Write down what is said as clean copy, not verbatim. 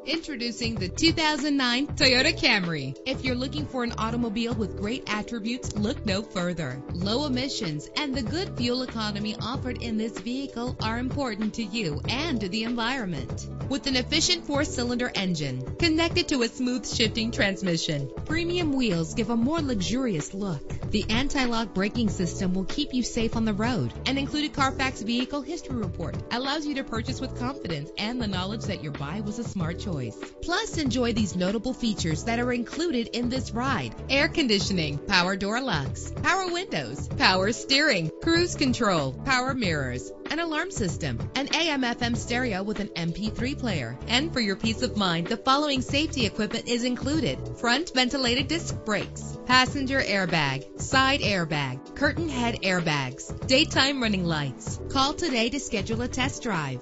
Introducing the 2009 Toyota Camry. If you're looking for an automobile with great attributes, look no further. Low emissions and the good fuel economy offered in this vehicle are important to you and to the environment. With an efficient 4-cylinder engine connected to a smooth shifting transmission, premium wheels give a more luxurious look. The anti-lock braking system will keep you safe on the road. An included Carfax Vehicle History Report allows you to purchase with confidence and the knowledge that your buy was a smart choice. Plus, enjoy these notable features that are included in this ride: air conditioning, power door locks, power windows, power steering, cruise control, power mirrors, an alarm system, an AM/FM stereo with an MP3 player. And for your peace of mind, the following safety equipment is included: front ventilated disc brakes, passenger airbag, side airbag, curtain head airbags, daytime running lights. Call today to schedule a test drive.